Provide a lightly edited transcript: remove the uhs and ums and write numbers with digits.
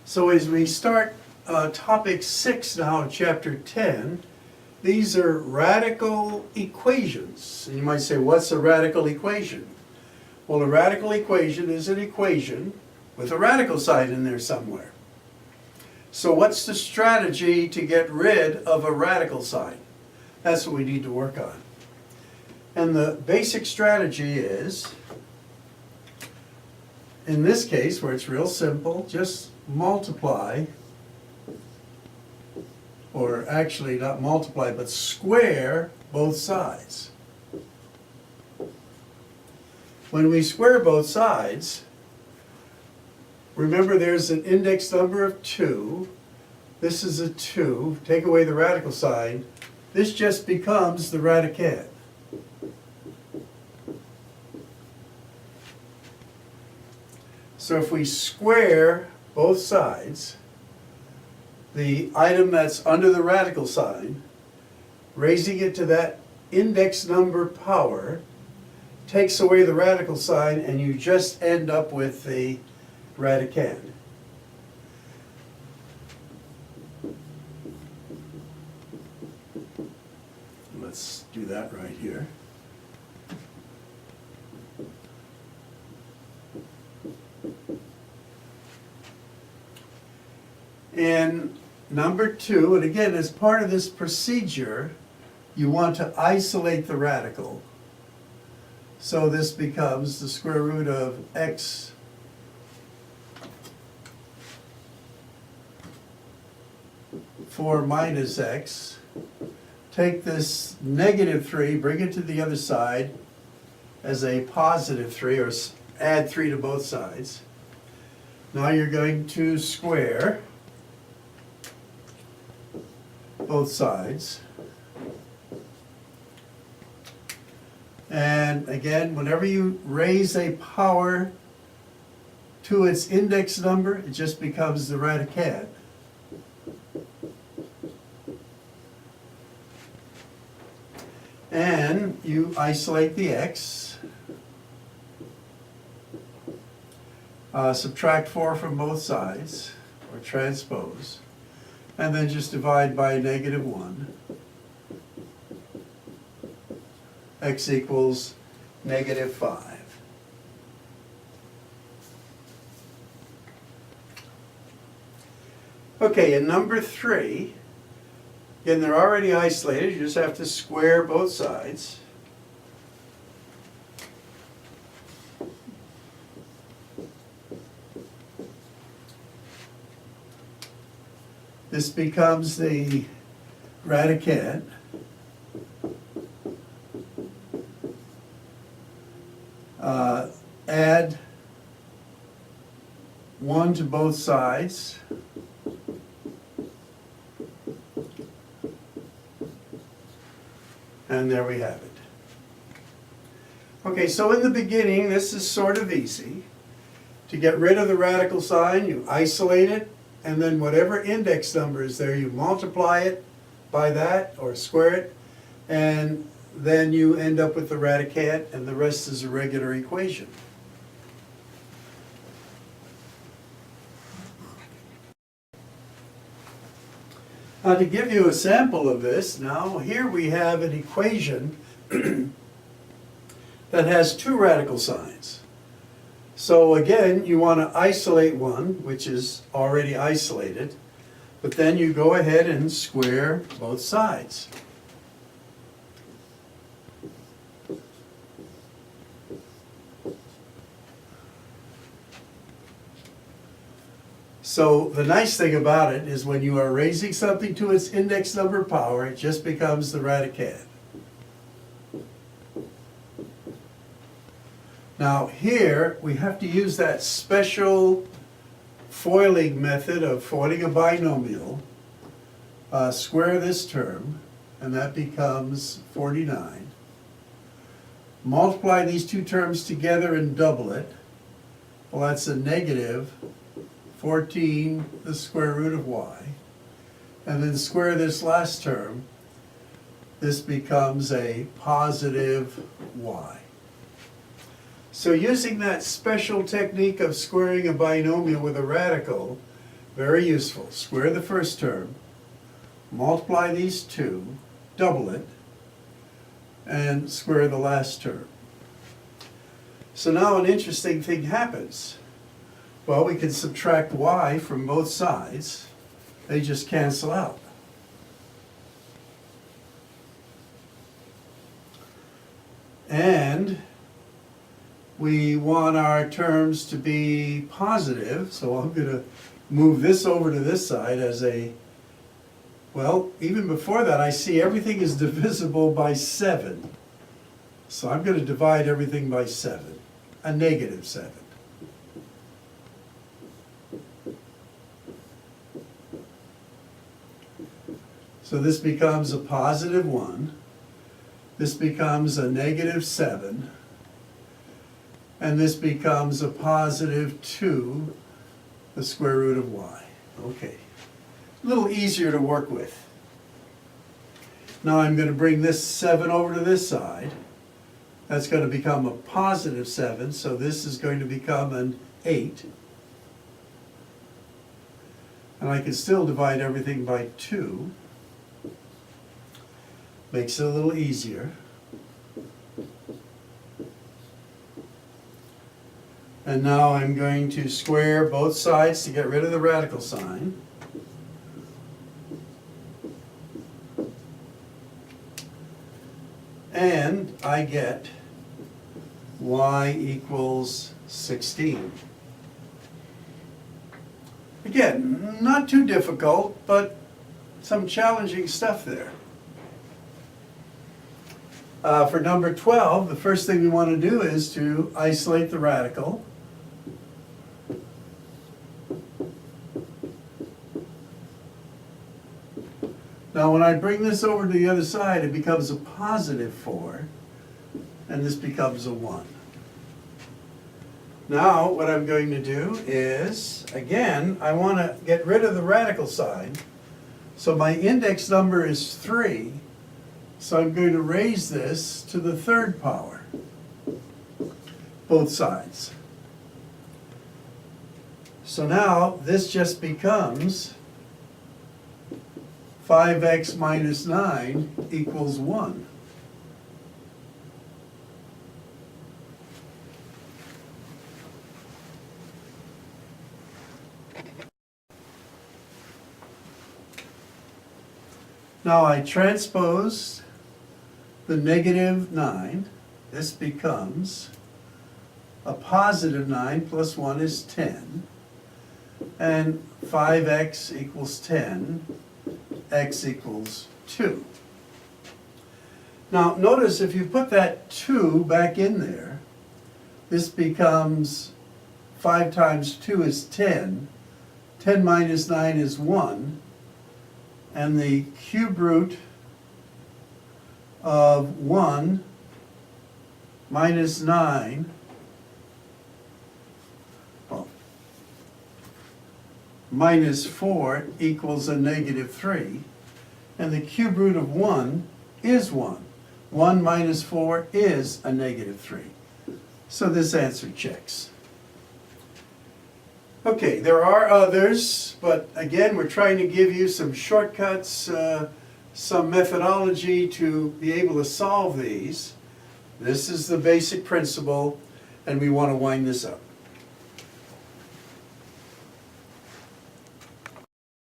So as we start topic 6 now, chapter 10, these are radical equations. And you might say, what's a radical equation? Well, a radical equation is an equation with a radical sign in there somewhere. So what's the strategy to get rid of a radical sign? That's what we need to work on. And the basic strategy is, in this case, where it's real simple, just multiply, or actually not multiply, but square both sides. When we square both sides, remember there's an index number of 2. This is a 2. Take away the radical sign. This just becomes the radicand. So if we square both sides, the item that's under the radical sign, raising it to that index number power, takes away the radical sign, and you just end up with the radicand. Let's do that right here. And number 2, and again, as part of this procedure, you want to isolate the radical. So this becomes the square root of x minus x. Take this negative 3, bring it to the other side as a positive 3, or add 3 to both sides. Now you're going to square both sides. And again, whenever you raise a power to its index number, it just becomes the radicand. And you isolate the x. Subtract 4 from both sides, or transpose. And then just divide by negative 1. X equals negative 5. Okay, in number 3, again, they're already isolated. You just have to square both sides. This becomes the radicand. Add 1 to both sides. And there we have it. Okay, so in the beginning, this is sort of easy. To get rid of the radical sign, you isolate it, and then whatever index number is there, you multiply it by that, or square it, and then you end up with the radicand, and the rest is a regular equation. Now, to give you a sample of this, now here we have an equation that has 2 radical signs. So again, you want to isolate one, which is already isolated, but then you go ahead and square both sides. So the nice thing about it is when you are raising something to its index number power, it just becomes the radicand. Now here, we have to use that special foiling method of foiling a binomial. Square this term, and that becomes 49. Multiply these 2 terms together and double it. Well, that's a negative 14 the square root of y. And then square this last term. This becomes a positive y. So using that special technique of squaring a binomial with a radical, very useful. Square the first term, multiply these two, double it, and square the last term. So now an interesting thing happens. Well, we can subtract y from both sides. They just cancel out. And we want our terms to be positive, so I'm going to move this over to this side as a, well, even before that, I see everything is divisible by 7. So I'm going to divide everything by 7, a negative 7. So this becomes a positive 1. This becomes a negative 7. And this becomes a positive 2, the square root of y. Okay. A little easier to work with. Now I'm going to bring this 7 over to this side. That's going to become a positive 7, so this is going to become an 8. And I can still divide everything by 2. Makes it a little easier. And now I'm going to square both sides to get rid of the radical sign. And I get y equals 16. Again, not too difficult, but some challenging stuff there. For number 12, the first thing we want to do is to isolate the radical. Now when I bring this over to the other side, it becomes a positive 4, and this becomes a 1. Now what I'm going to do is, again, I want to get rid of the radical sign. So my index number is 3. So I'm going to raise this to the 3rd power, both sides. So now this just becomes 5x minus 9 equals 1. Now I transpose the negative 9. This becomes a positive 9 plus 1 is 10. And 5x equals 10. X equals 2. Now notice if you put that 2 back in there, this becomes 5 times 2 is 10. 10 minus 9 is 1. And the cube root of 1 minus 9, well, minus 4 equals a negative 3. And the cube root of 1 is 1. 1 minus 4 is a negative 3. So this answer checks. Okay, there are others, but again, we're trying to give you some shortcuts, some methodology to be able to solve these. This is the basic principle, and we want to wind this up.